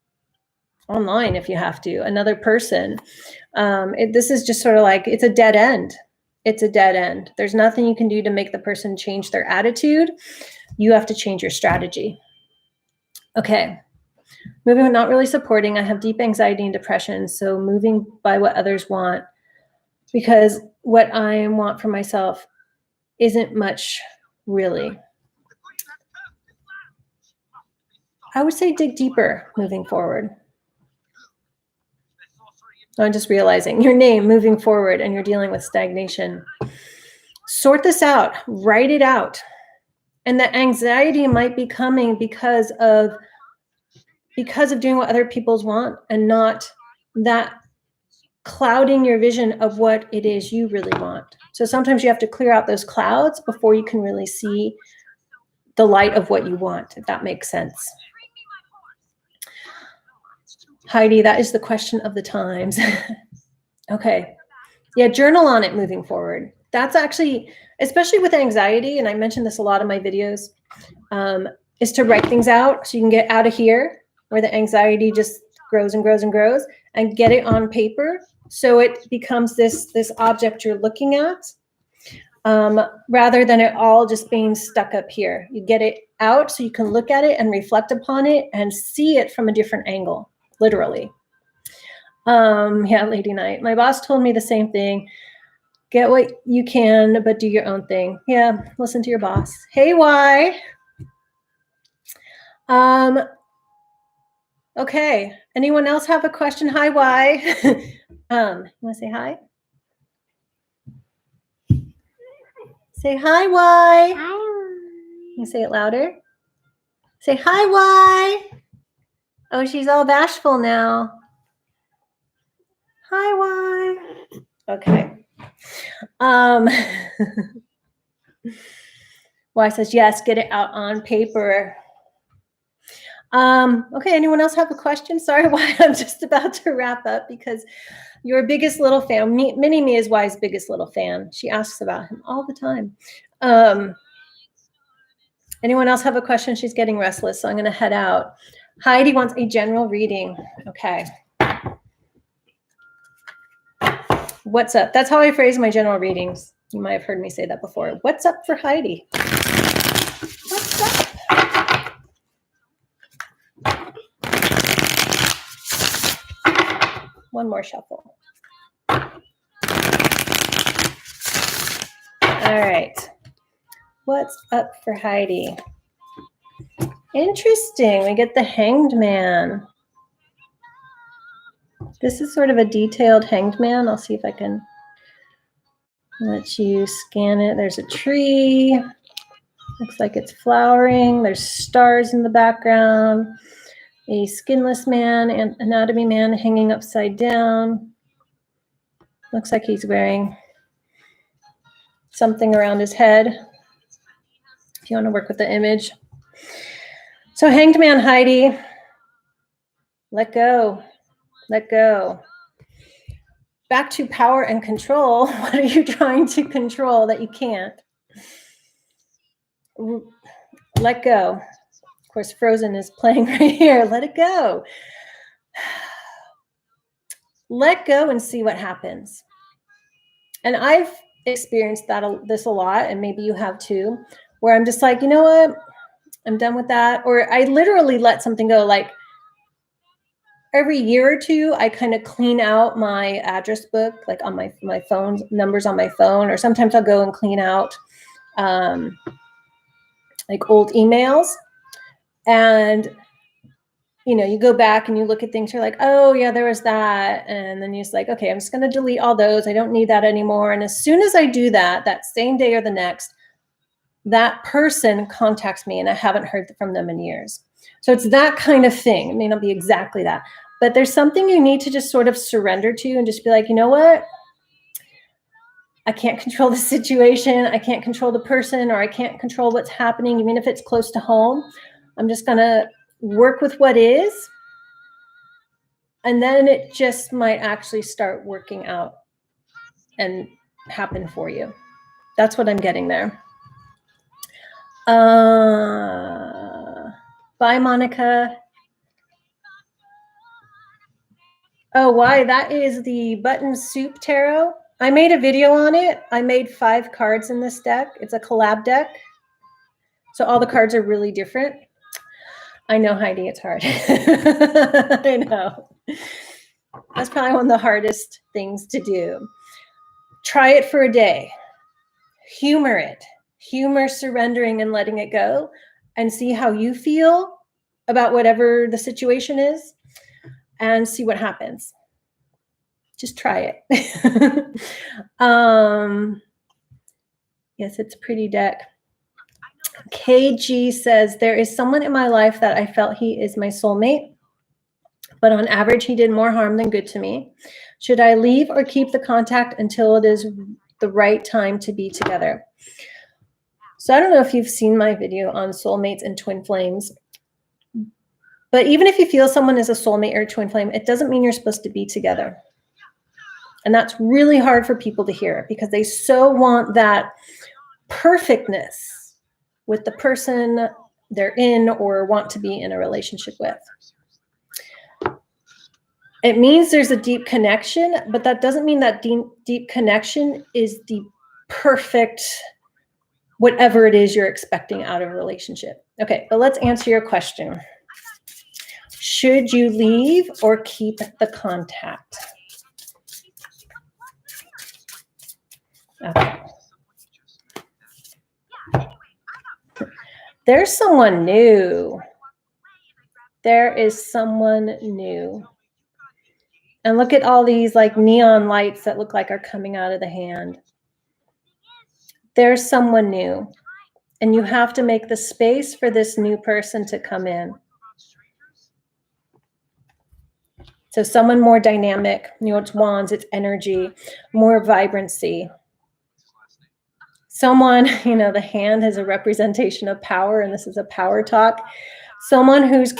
Online if you have to, another person. This is just sort of like, it's a dead end. It's a dead end. There's nothing you can do to make the person change their attitude. You have to change your strategy. Okay. Moving, not really supporting. I have deep anxiety and depression. So moving by what others want, because what I want for myself isn't much really. I would say dig deeper moving forward. I'm just realizing your name moving forward and you're dealing with stagnation. Sort this out, write it out. And the anxiety might be coming because of doing what other people's want and not that clouding your vision of what it is you really want. So sometimes you have to clear out those clouds before you can really see the light of what you want, if that makes sense. Heidi, that is the question of the times. Okay. Yeah, journal on it moving forward. That's actually, especially with anxiety, and I mentioned this a lot in my videos, is to write things out so you can get out of here where the anxiety just grows and grows and grows, and get it on paper so it becomes this object you're looking at, rather than it all just being stuck up here. You get it out so you can look at it and reflect upon it and see it from a different angle, literally. Yeah, Lady Knight. My boss told me the same thing. Get what you can, but do your own thing. Yeah, listen to your boss. Hey, Y. Okay. Anyone else have a question? Hi, Y. You want to say hi? Say hi, Y. Hi. You say it louder. Say hi, Y. Oh, she's all bashful now. Hi, Y. Okay. Y says, yes, get it out on paper. Okay, anyone else have a question? Sorry, Y, I'm just about to wrap up because your biggest little fan, Mini-Me is Y's biggest little fan. She asks about him all the time. Anyone else have a question? She's getting restless, so I'm going to head out. Heidi wants a general reading. Okay. What's up? That's how I phrase my general readings. You might have heard me say that before. What's up for Heidi? What's up? One more shuffle. All right. What's up for Heidi? Interesting. We get the Hanged Man. This is sort of a detailed Hanged Man. I'll see if I can let you scan it. There's a tree. Looks like it's flowering. There's stars in the background. A skinless man and anatomy man hanging upside down. Looks like he's wearing something around his head, if you want to work with the image. So Hanged Man, Heidi, let go. Let go. Back to power and control. What are you trying to control that you can't? Let go. Of course, Frozen is playing right here. Let it go. Let go and see what happens. And I've experienced this a lot, and maybe you have too, where I'm just like, you know what? I'm done with that. Or I literally let something go. Like every year or two, I kind of clean out my address book, like on my phone, numbers on my phone, or sometimes I'll go and clean out like old emails. And you know, you go back and you look at things, you're like, oh yeah, there was that. And then you're just like, okay, I'm just going to delete all those. I don't need that anymore. And as soon as I do that, that same day or the next, that person contacts me and I haven't heard from them in years. So it's that kind of thing. It may not be exactly that, But there's something you need to just sort of surrender to and just be like, you know what? I can't control the situation. I can't control the person, or I can't control what's happening, even if it's close to home. I'm just going to work with what is. And then it just might actually start working out and happen for you. That's what I'm getting there. Bye, Monica. Oh, why? That is the Button Soup Tarot. I made a video on it. I made 5 cards in this deck. It's a collab deck. So all the cards are really different. I know, Heidi, it's hard. I know. That's probably one of the hardest things to do. Try it for a day. Humor it. Humor surrendering and letting it go, and see how you feel about whatever the situation is, and see what happens. Just try it. Yes, it's a pretty deck. KG says, there is someone in my life that I felt he is my soulmate, but on average, he did more harm than good to me. Should I leave or keep the contact until it is the right time to be together? So I don't know if you've seen my video on soulmates and twin flames, but even if you feel someone is a soulmate or a twin flame, it doesn't mean you're supposed to be together. And that's really hard for people to hear, because they so want that perfectness with the person they're in or want to be in a relationship with. It means there's a deep connection, but that doesn't mean that deep connection is the perfect whatever it is you're expecting out of a relationship. Okay, but let's answer your question. Should you leave or keep the contact? Okay. There's someone new. There is someone new. And look at all these like neon lights that look like are coming out of the hand. There's someone new. And you have to make the space for this new person to come in. So someone more dynamic, you know, it's wands, it's energy, more vibrancy. Someone, you know, the hand has a representation of power, and this is a power talk. Someone who's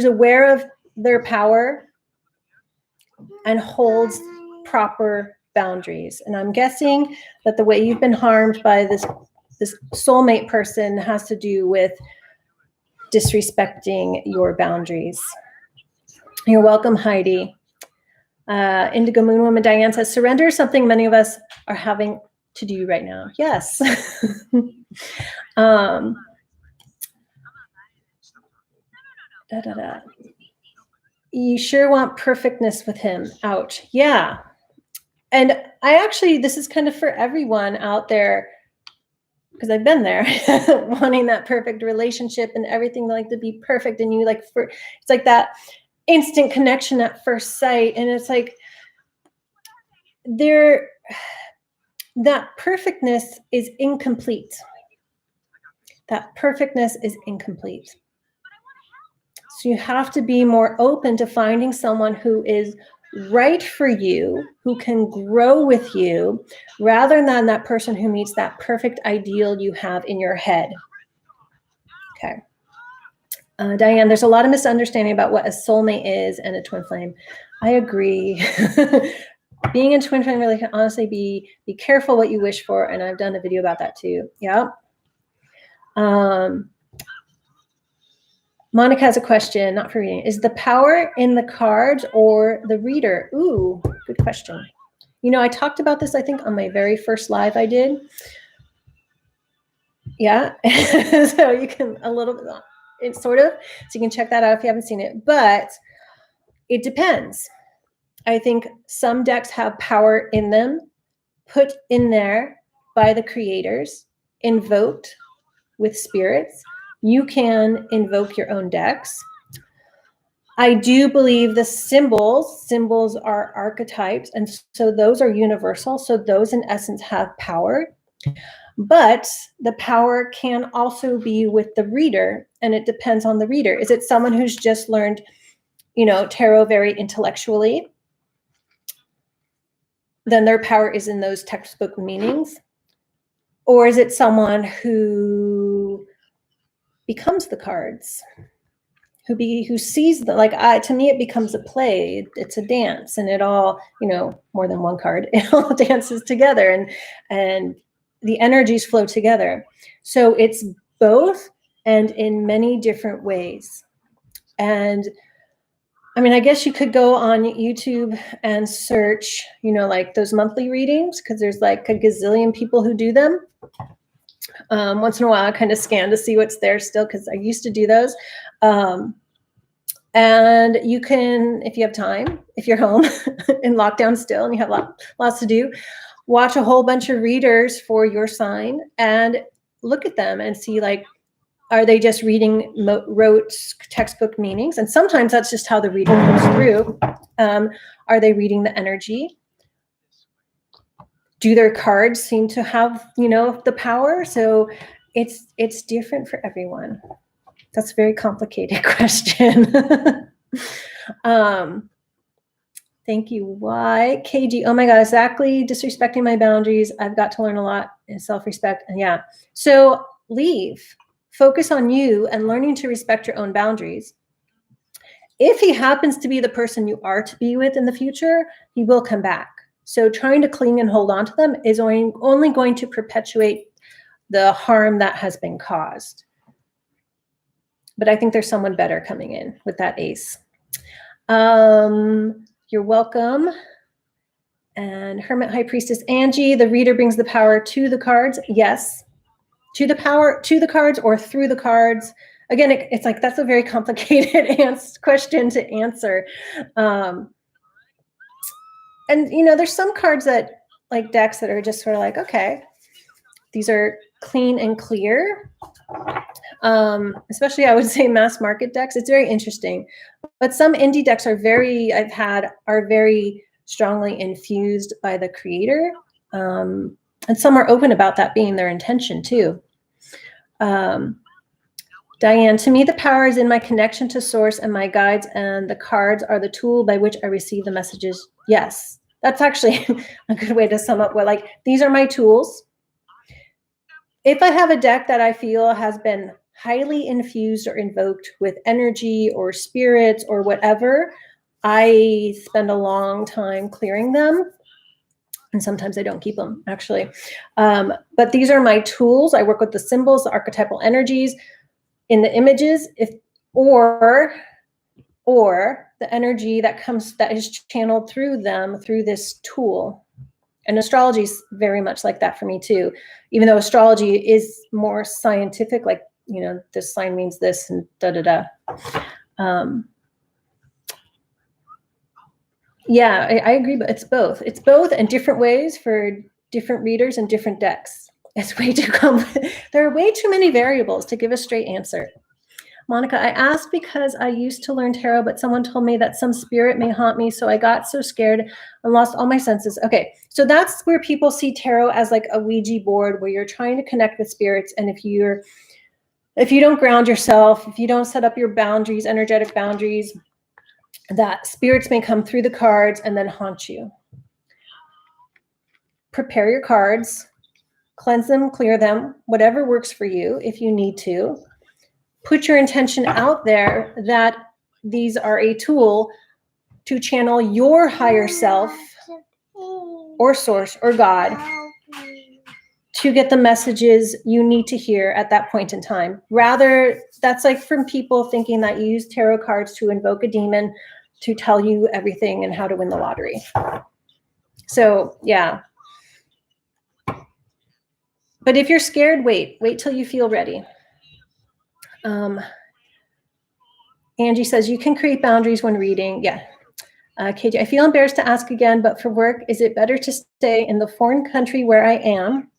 aware of their power and holds proper boundaries. And I'm guessing that the way you've been harmed by this soulmate person has to do with disrespecting your boundaries. You're welcome, Heidi. Indigo Moon Woman Diane says, surrender is something many of us are having to do right now. Yes. You sure want perfectness with him. Ouch. Yeah. And I actually, this is kind of for everyone out there, because I've been there, wanting that perfect relationship and everything like to be perfect. And you like, it's like that instant connection at first sight. And it's like, that perfectness is incomplete. That perfectness is incomplete. So you have to be more open to finding someone who is right for you, who can grow with you, rather than that person who meets that perfect ideal you have in your head. Okay. Diane, there's a lot of misunderstanding about what a soulmate is and a twin flame. I agree. Being a twin flame really can honestly be careful what you wish for. And I've done a video about that too. Yeah. Monica has a question, not for reading. Is the power in the cards or the reader? Ooh, good question. You know, I talked about this, I think, on my very first live I did. Yeah. So you can it's sort of, so you can check that out if you haven't seen it. But it depends. I think some decks have power in them, put in there by the creators, invoked with spirits. You can invoke your own decks. I do believe the symbols are archetypes, and so those are universal. So those in essence have power. But the power can also be with the reader, and it depends on the reader. Is it someone who's just learned tarot very intellectually, then their power is in those textbook meanings? Or is it someone who becomes the cards, who sees to me, it becomes a play, it's a dance, and it all, more than one card, it all dances together, and the energies flow together. So it's both, and in many different ways. And I guess you could go on YouTube and search, those monthly readings, because there's a gazillion people who do them. Once in a while, I kind of scan to see what's there still, because I used to do those. And you can, if you have time, if you're home in lockdown still and you have lots to do, watch a whole bunch of readers for your sign and look at them and see, are they just reading rote textbook meanings? And sometimes that's just how the reading comes through. Are they reading the energy? Do their cards seem to have, the power? So it's different for everyone. That's a very complicated question. Thank you. Why? KG, oh my God, exactly. Disrespecting my boundaries. I've got to learn a lot in self-respect. And yeah. So leave. Focus on you and learning to respect your own boundaries. If he happens to be the person you are to be with in the future, he will come back. So trying to cling and hold on to them is only going to perpetuate the harm that has been caused. But I think there's someone better coming in with that ace. You're welcome. And Hermit High Priestess Angie, the reader brings the power to the cards. Yes. To the power, to the cards, or through the cards. Again, it's that's a very complicated question to answer. And there's some cards that, decks, that are just sort of okay, these are clean and clear. Especially, I would say, mass market decks. It's very interesting. But some indie decks are very strongly infused by the creator. And some are open about that being their intention too. Diane, to me, the power is in my connection to source and my guides, and the cards are the tool by which I receive the messages. Yes, that's actually a good way to sum up what, these are my tools. If I have a deck that I feel has been highly infused or invoked with energy or spirits or whatever, I spend a long time clearing them. And sometimes I don't keep them, actually. But these are my tools. I work with the symbols, the archetypal energies in the images, or the energy that is channeled through them through this tool. And astrology is very much like that for me too. Even though astrology is more scientific, this sign means this and da-da-da. Yeah, I agree, but it's both. It's both in different ways for different readers and different decks. It's way too complicated. There are way too many variables to give a straight answer. Monica, I asked because I used to learn tarot, but someone told me that some spirit may haunt me, so I got so scared and lost all my senses. Okay, so that's where people see tarot as a Ouija board, where you're trying to connect with spirits, and if you don't ground yourself, if you don't set up your boundaries, energetic boundaries, that spirits may come through the cards and then haunt you. Prepare your cards, cleanse them, clear them, whatever works for you if you need to. Put your intention out there that these are a tool to channel your higher self or source or God to get the messages you need to hear at that point in time. Rather, that's from people thinking that you use tarot cards to invoke a demon to tell you everything and how to win the lottery. So, yeah. But if you're scared, wait till you feel ready. Angie says, you can create boundaries when reading. Yeah. KJ, I feel embarrassed to ask again, but for work, is it better to stay in the foreign country where I am?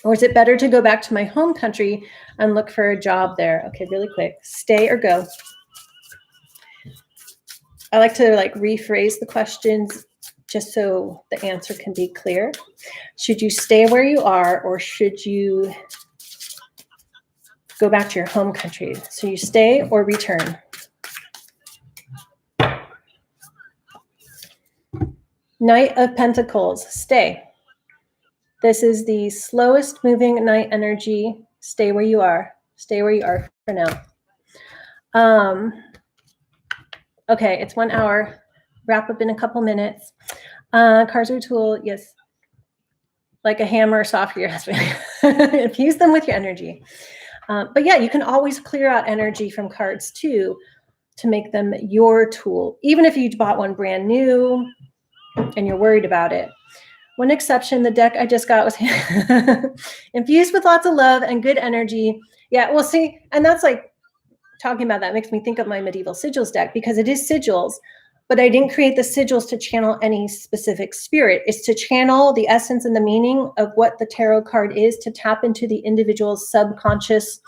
Or is it better to go back to my home country and look for a job there? Okay, really quick. Stay or go? I like to rephrase the questions just so the answer can be clear. Should you stay where you are, or should you go back to your home country? So you stay or return. Knight of Pentacles, stay. This is the slowest moving Knight energy. Stay where you are. Stay where you are for now. Okay, it's 1 hour. Wrap up in a couple minutes. Cards are a tool, yes. Like a hammer, soft for your husband. Infuse them with your energy. But yeah, you can always clear out energy from cards too to make them your tool. Even if you bought one brand new and you're worried about it. One exception, the deck I just got was infused with lots of love and good energy. Yeah, well, see, and that's like talking about that makes me think of my medieval sigils deck because it is sigils, but I didn't create the sigils to channel any specific spirit. It's to channel the essence and the meaning of what the tarot card is, to tap into the individual's subconscious,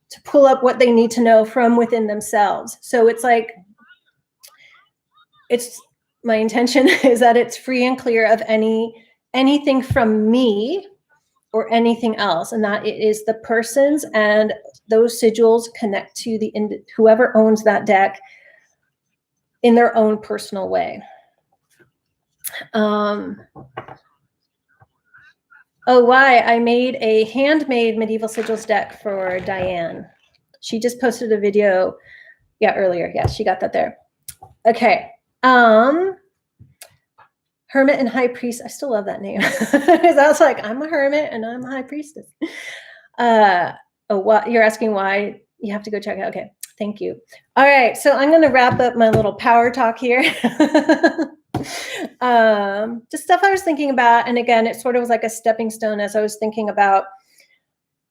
to pull up what they need to know from within themselves. So it's like, it's my intention is that it's free and clear of anything from me or anything else, and that it is the person's, and those sigils connect to the whoever owns that deck in their own personal way. Oh, why? I made a handmade medieval sigils deck for Diane. She just posted a video, earlier. Yeah, she got that there. Okay. Hermit and High Priest. I still love that name. Because I was like, I'm a hermit and I'm a high priestess. What you're asking why? You have to go check it out. Okay, thank you. All right, so I'm going to wrap up my little power talk here. Just stuff I was thinking about, and again, it sort of was like a stepping stone as I was thinking about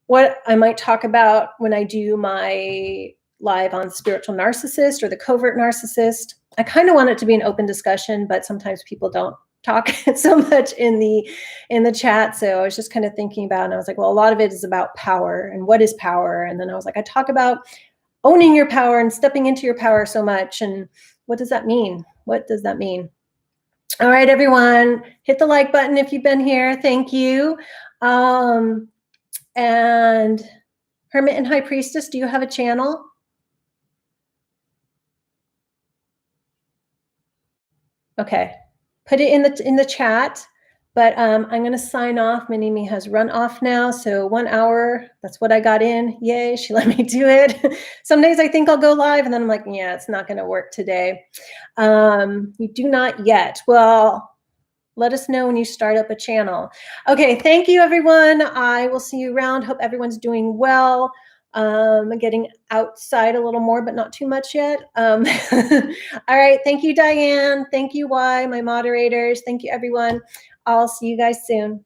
what I might talk about when I do my live on spiritual narcissist or the covert narcissist. I kind of want it to be an open discussion, but sometimes people don't talk so much in the chat. So I was just kind of thinking about, and I was like, well, a lot of it is about power and what is power. And then I was like, I talk about owning your power and stepping into your power so much. And what does that mean? What does that mean? All right, everyone, hit the like button if you've been here. Thank you. And Hermit and High Priestess, do you have a channel? Okay, put it in the chat, but I'm going to sign off. Minimi has run off now, so 1 hour, that's what I got in. Yay, she let me do it. Some days I think I'll go live, and then I'm like, yeah, it's not going to work today. You do not yet. Well, let us know when you start up a channel. Okay, thank you, everyone. I will see you around. Hope everyone's doing well. Getting outside a little more, but not too much yet. All right. Thank you, Diane. Thank you, Y, my moderators. Thank you, everyone. I'll see you guys soon.